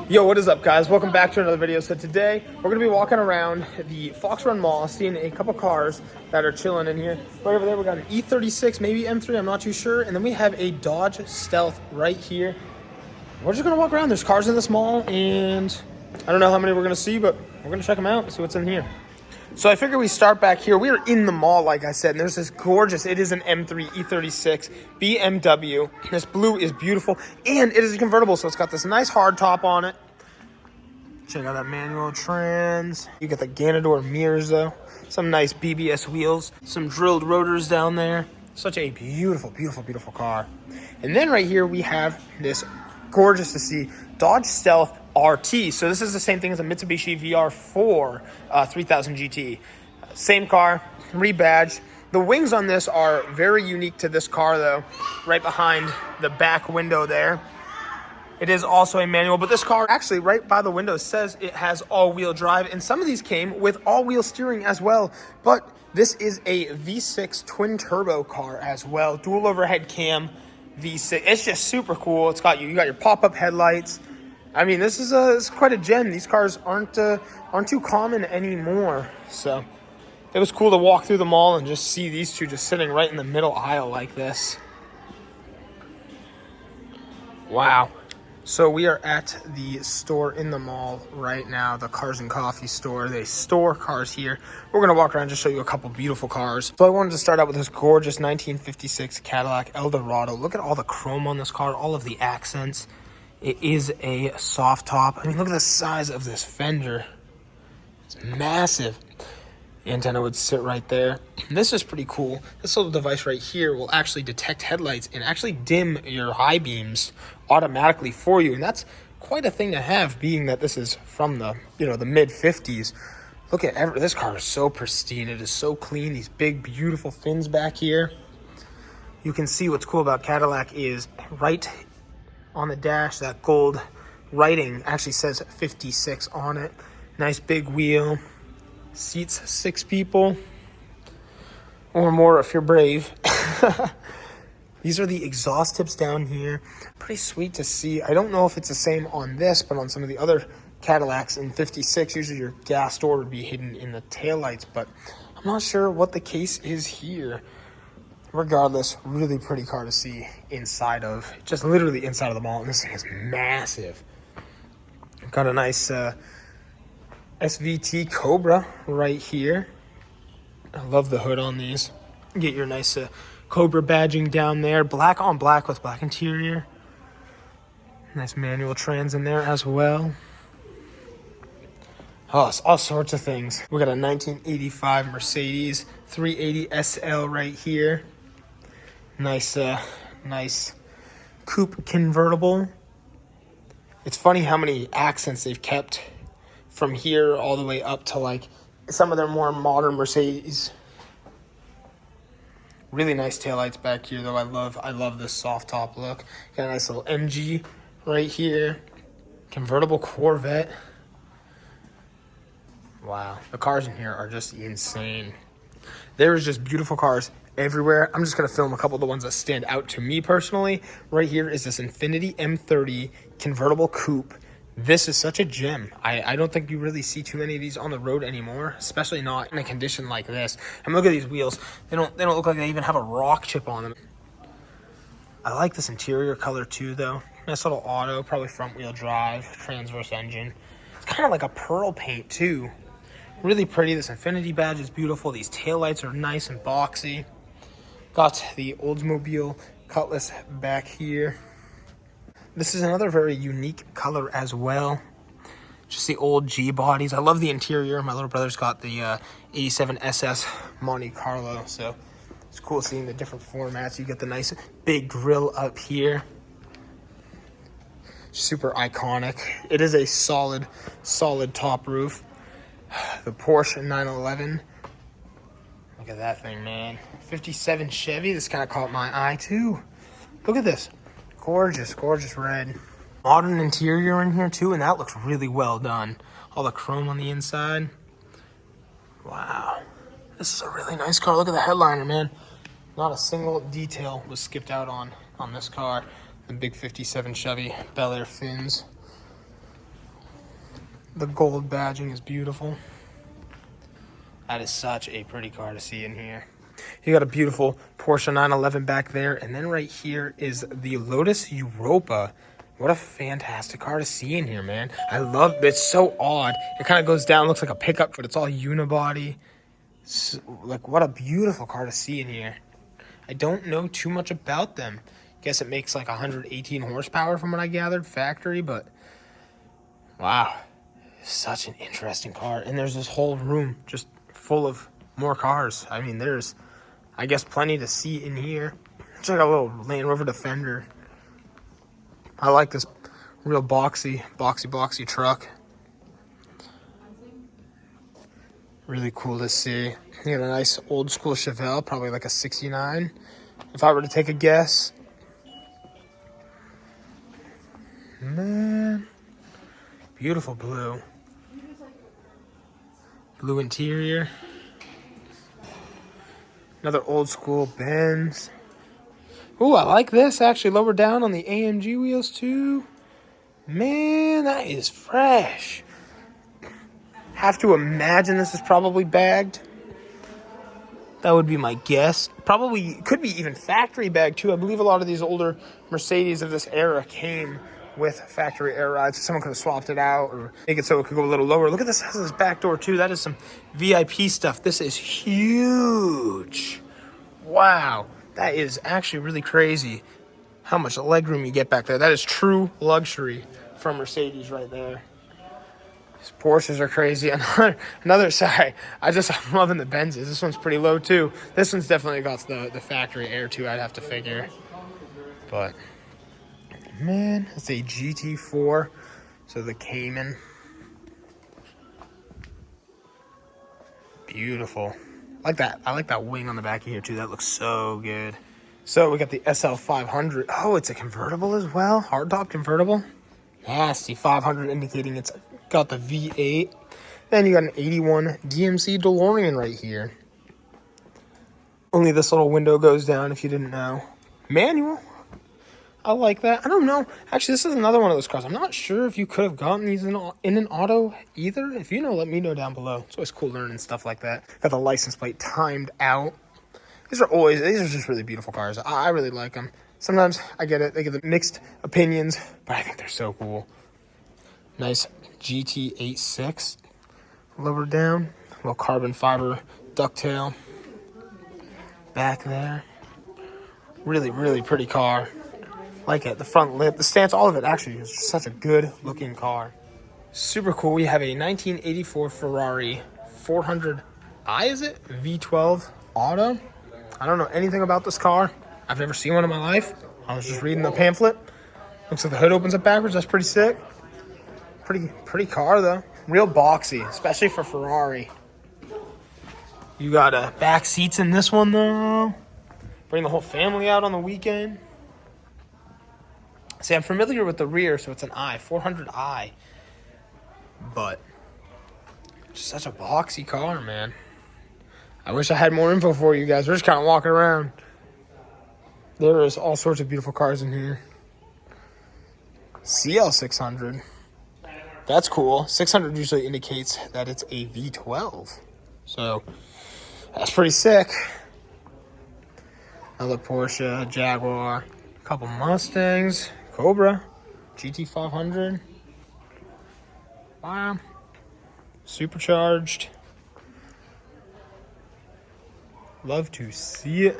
Yo, what is up, guys? Welcome back to another video. So today we're going to be walking around the Fox Run Mall, seeing a couple cars that are chilling in here. Right over there we got an E36, maybe M3, I'm not too sure. And then we have a Dodge Stealth right here. We're just going to walk around. There's cars in this mall, and I don't know how many we're going to see, but we're going to check them out and see what's in here. So I figure we start back here. We are in the mall, like I said, and there's this gorgeous, it is an M3 E36 BMW. This blue is beautiful, and it is a convertible, so it's got this nice hard top on it. Check out that manual trans. You get the Ganador mirrors, though. Some nice BBS wheels. Some drilled rotors down there. Such a beautiful, beautiful, beautiful car. And then right here we have this gorgeous to see Dodge Stealth RT. So this is the same thing as a Mitsubishi VR4 3000 GT. Same car, rebadged. The wings on this are very unique to this car, though. Right behind the back window there. It is also a manual, but this car actually right by the window says it has all-wheel drive, and some of these came with all-wheel steering as well. But this is a V6 twin-turbo car as well, dual overhead cam V6. It's just super cool. It's got you got your pop-up headlights. I mean, this is it's quite a gem. These cars aren't too common anymore. So it was cool to walk through the mall and just see these two just sitting right in the middle aisle like this. Wow. So we are at the store in the mall right now, the Cars and Coffee store. They store cars here. We're going to walk around and just show you a couple beautiful cars. So I wanted to start out with this gorgeous 1956 Cadillac Eldorado. Look at all the chrome on this car, all of the accents. It is a soft top. I mean, look at the size of this fender. It's massive. The antenna would sit right there. This is pretty cool. This little device right here will actually detect headlights and actually dim your high beams automatically for you. And that's quite a thing to have, being that this is from the, the mid 50s. Look at this car is so pristine. It is so clean. These big, beautiful fins back here. You can see what's cool about Cadillac is right on the dash, that gold writing actually says 56 on it. Nice big wheel. Seats 6 people or more if you're brave. These are the exhaust tips down here. Pretty sweet to see. I don't know if it's the same on this, but on some of the other Cadillacs in 56, usually your gas door would be hidden in the taillights, but I'm not sure what the case is here. Regardless, really pretty car to see inside of, just literally inside of the mall, and this thing is massive. Got a nice SVT Cobra right here. I love the hood on these. Get your nice Cobra badging down there. Black on black with black interior. Nice manual trans in there as well. Oh, it's all sorts of things. We got a 1985 Mercedes 380 SL right here. Nice, nice coupe convertible. It's funny how many accents they've kept from here all the way up to like some of their more modern Mercedes. Really nice taillights back here, though. I love this soft top look. Got a nice little MG right here. Convertible Corvette. Wow, the cars in here are just insane. There's just beautiful cars everywhere. I'm just gonna film a couple of the ones that stand out to me personally. Right here is this Infiniti M30 convertible coupe. This is such a gem. I don't think you really see too many of these on the road anymore, especially not in a condition like this. I mean, look at these wheels. They don't look like they even have a rock chip on them. I like this interior color too, though. Nice little auto, probably front wheel drive, transverse engine. It's kind of like a pearl paint too. Really pretty. This Infiniti badge is beautiful. These taillights are nice and boxy. Got the Oldsmobile Cutlass back here. This is another very unique color as well. Just the old G bodies. I love the interior. My little brother's got the 87 SS Monte Carlo, so it's cool seeing the different formats. You get the nice big grill up here. Super iconic. It is a solid top roof. The Porsche 911. Look at that thing, man. 57 Chevy. This kind of caught my eye too. Look at this. Gorgeous, gorgeous red. Modern interior in here too, and that looks really well done. All the chrome on the inside. Wow. This is a really nice car. Look at the headliner, man. Not a single detail was skipped out on this car. The big 57 Chevy Bel Air fins. The gold badging is beautiful. That is such a pretty car to see in here. You got a beautiful Porsche 911 back there. And then right here is the Lotus Europa. What a fantastic car to see in here, man. I love it. It's so odd. It kind of goes down, looks like a pickup, but it's all unibody. So, like, what a beautiful car to see in here. I don't know too much about them. Guess it makes like 118 horsepower from what I gathered, factory, but wow. Such an interesting car. And there's this whole room just full of more cars. I mean, there's, I guess, plenty to see in here. It's like a little Land Rover Defender. I like this real boxy truck. Really cool to see. You got a nice old school Chevelle, probably like a 69, if I were to take a guess. Man, beautiful blue. Blue interior. Another old school Benz. Ooh, I like this actually. Lower down on the AMG wheels too. Man, that is fresh. Have to imagine this is probably bagged. That would be my guess. Probably could be even factory bagged too. I believe a lot of these older Mercedes of this era came with factory air rides. Someone could have swapped it out or make it so it could go a little lower. Look at this, this back door too. That is some VIP stuff. This is huge. Wow, that is actually really crazy how much legroom you get back there. That is true luxury from Mercedes right there. These Porsches are crazy. Another sorry, I'm loving the Benzes. This one's pretty low too. This one's definitely got the factory air too, I'd have to figure. But man, it's a GT4, so the Cayman. Beautiful. Like that. I like that wing on the back of here too. That looks so good. So we got the SL500. Oh, it's a convertible as well. Hardtop convertible. Nasty. 500 indicating it's got the V8. Then you got an 81 DMC DeLorean right here. Only this little window goes down if you didn't know. Manual. I like that. I don't know. Actually, this is another one of those cars. I'm not sure if you could have gotten these in an auto either. If you know, let me know down below. It's always cool learning stuff like that. Got the license plate timed out. These are just really beautiful cars. I really like them. Sometimes I get it. They get the mixed opinions, but I think they're so cool. Nice GT86. Lower down. Little carbon fiber ducktail. Back there. Really, really pretty car. Like it, the front lip, the stance, all of it actually is such a good looking car. Super cool. We have a 1984 Ferrari 400i, is it? V12 auto. I don't know anything about this car. I've never seen one in my life. I was just reading the pamphlet. Looks like the hood opens up backwards. That's pretty sick. Pretty car though. Real boxy, especially for Ferrari. You got back seats in this one though. Bring the whole family out on the weekend. See, I'm familiar with the rear, so it's an I, 400i. But, just such a boxy car, man. I wish I had more info for you guys. We're just kind of walking around. There is all sorts of beautiful cars in here. CL600. That's cool. 600 usually indicates that it's a V12. So, that's pretty sick. Another Porsche, Jaguar, a couple Mustangs. Cobra, GT500. Wow. Supercharged. Love to see it.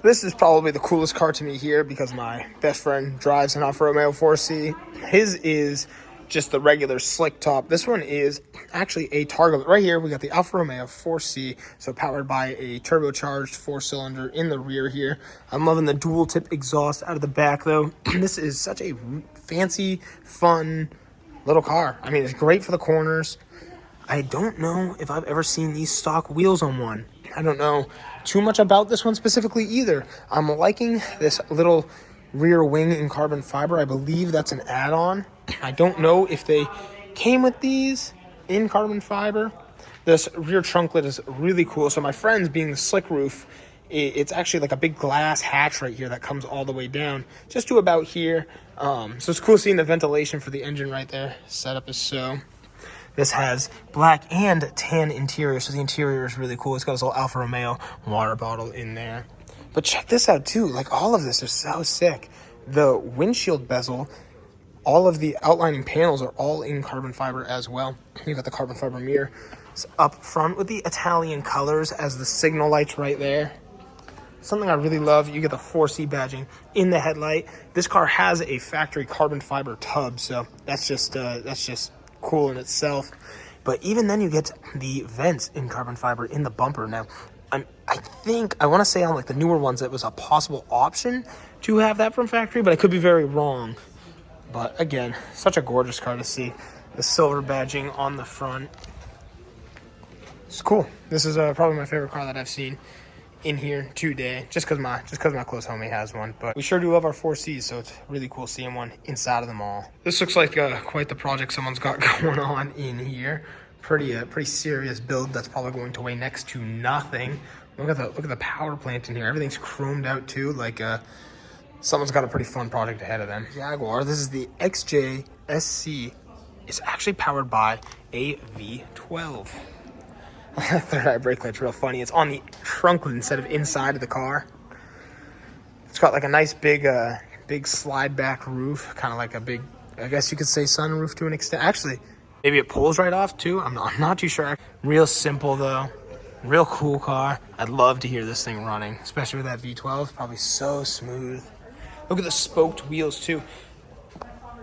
This is probably the coolest car to me here because my best friend drives an Alfa Romeo 4C. His is just the regular slick top. This one is actually a Targa. Right here, we got the Alfa Romeo 4C, so powered by a turbocharged 4-cylinder in the rear here. I'm loving the dual tip exhaust out of the back, though. This is such a fancy, fun little car. I mean, it's great for the corners. I don't know if I've ever seen these stock wheels on one. I don't know too much about this one specifically either. I'm liking this little rear wing in carbon fiber. I believe that's an add-on. I don't know if they came with these in carbon fiber. This rear trunklet is really cool. So my friend's being the slick roof it's actually like a big glass hatch right here that comes all the way down just to about here. So it's cool seeing the ventilation for the engine right there. Setup is so. This has black and tan interior, so the interior is really cool. It's got this little Alfa Romeo water bottle in there. But check this out too, like all of this is so sick. The windshield bezel, all of the outlining panels are all in carbon fiber as well. You got the carbon fiber mirror up front with the Italian colors as the signal lights right there. Something I really love, you get the 4C badging in the headlight. This car has a factory carbon fiber tub, so that's just cool in itself. But even then you get the vents in carbon fiber in the bumper. Now I want to say on like the newer ones it was a possible option to have that from factory, but I could be very wrong. But again, such a gorgeous car to see. The silver badging on the front. It's cool. This is probably my favorite car that I've seen in here today, just because my close homie has one. But we sure do love our 4Cs, so it's really cool seeing one inside of the mall. This looks like quite the project someone's got going on in here. Pretty serious build that's probably going to weigh next to nothing. Look at the power plant in here. Everything's chromed out too. Like someone's got a pretty fun project ahead of them. Jaguar. This is the XJ SC. It's actually powered by a V12. Third eye brake light's real funny. It's on the trunk instead of inside of the car. It's got like a nice big slide back roof, kind of like a big, I guess you could say sunroof to an extent. Actually, maybe it pulls right off too. I'm not too sure. Real simple though. Real cool car. I'd love to hear this thing running, especially with that V12. It's probably so smooth. Look at the spoked wheels too.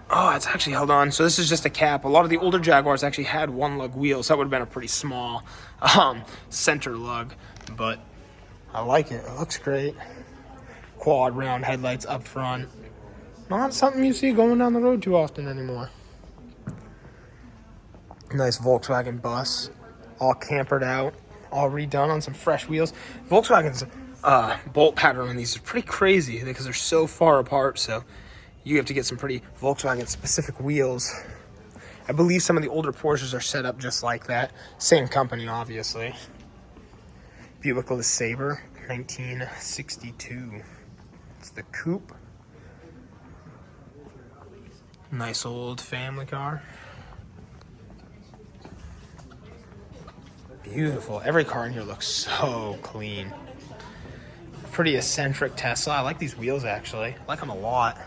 Oh, it's actually held on. So this is just a cap. A lot of the older Jaguars actually had one lug wheels. That would have been a pretty small center lug, but I like it. It looks great. Quad round headlights up front. Not something you see going down the road too often anymore. Nice Volkswagen bus, all campered out, all redone on some fresh wheels. Volkswagen's bolt pattern on these is pretty crazy because they're so far apart, so you have to get some pretty Volkswagen specific wheels. I believe some of the older Porsches are set up just like that. Same company, obviously. Buick LeSabre, 1962. It's the coupe. Nice old family car. Beautiful. Every car in here looks so clean. Pretty eccentric Tesla. I like these wheels actually. I like them a lot.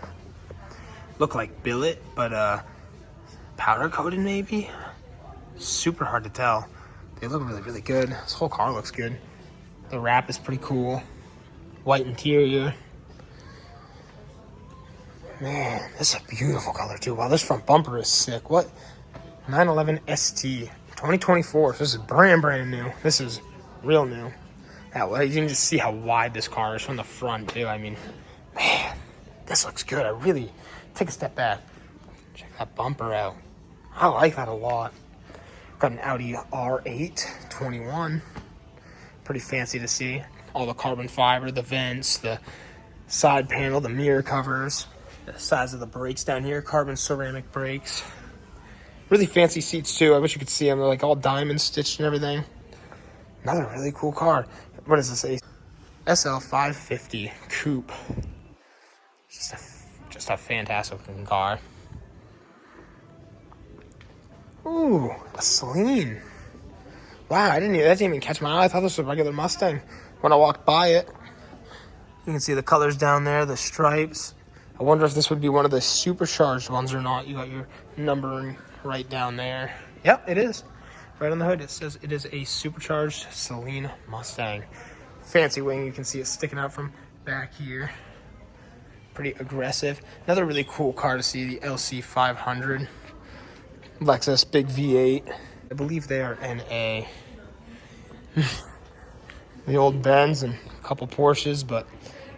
Look like billet, but powder coated maybe. Super hard to tell. They look really, really good. This whole car looks good. The wrap is pretty cool. White interior. Man, this is a beautiful color too. Wow, this front bumper is sick. What? 911 ST 2024. So this is brand new. This is real new. Yeah, you can just see how wide this car is from the front too. I mean, man, this looks good. I really take a step back. Check that bumper out. I like that a lot. Got an Audi R8 21. Pretty fancy to see. All the carbon fiber, the vents, the side panel, the mirror covers, the size of the brakes down here, carbon ceramic brakes. Really fancy seats too. I wish you could see them. They're like all diamond stitched and everything. Another really cool car. What is this? SL550 coupe. Just a fantastic looking car. Ooh, a Celine. Wow, that didn't even catch my eye. I thought this was a regular Mustang when I walked by it. You can see the colors down there, the stripes. I wonder if this would be one of the supercharged ones or not. You got your numbering right down there. Yep, it is. Right on the hood, it says it is a supercharged Celine Mustang. Fancy wing, you can see it sticking out from back here. Pretty aggressive. Another really cool car to see, the LC500. Lexus, big V8. I believe they are NA. The old Benz and a couple Porsches, but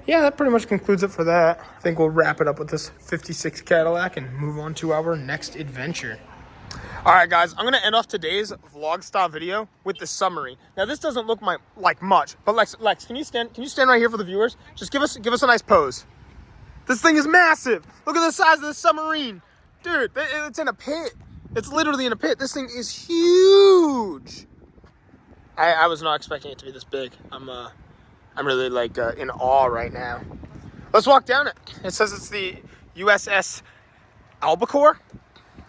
yeah, that pretty much concludes it for that. I think we'll wrap it up with this 56 Cadillac and move on to our next adventure. All right, guys, I'm going to end off today's vlog style video with the submarine. Now, this doesn't look like much, but Lex, can you stand right here for the viewers? Just give us a nice pose. This thing is massive. Look at the size of the submarine. Dude, it's in a pit. It's literally in a pit. This thing is huge. I was not expecting it to be this big. I I'm really like in awe right now. Let's walk down it. It says it's the USS Albacore.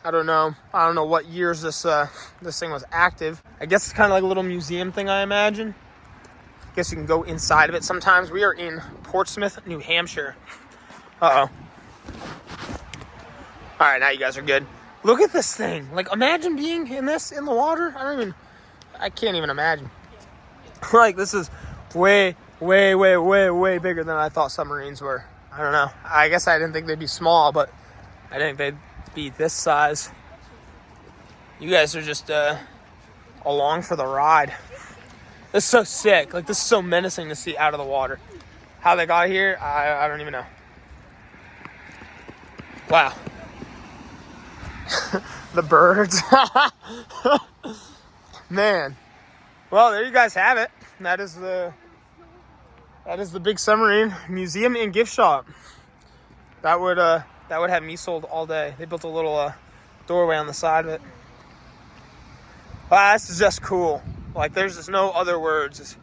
I don't know what years this thing was active. I guess it's kind of like a little museum thing, I imagine. I guess you can go inside of it sometimes. We are in Portsmouth, New Hampshire. Uh-oh. All right, now you guys are good. Look at this thing. Like, imagine being in this in the water. I can't even imagine. Like, this is way bigger than I thought submarines were. I don't know. I guess I didn't think they'd be small, but I think they'd be this size. You guys are just along for the ride. This is so sick. Like, this is so menacing to see out of the water. How they got here, I don't even know. Wow. The birds. Man. Well, there you guys have it. That is the Big Submarine Museum and Gift Shop. That would have me sold all day. They built a little doorway on the side of it. Wow, this is just cool. Like, there's just no other words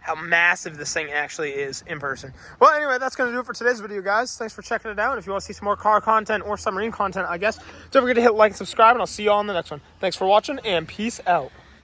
how massive this thing actually is in person. Well, anyway, that's going to do it for today's video, guys. Thanks for checking it out. If you want to see some more car content or submarine content, I guess, don't forget to hit like and subscribe, and I'll see you all in the next one. Thanks for watching, and peace out.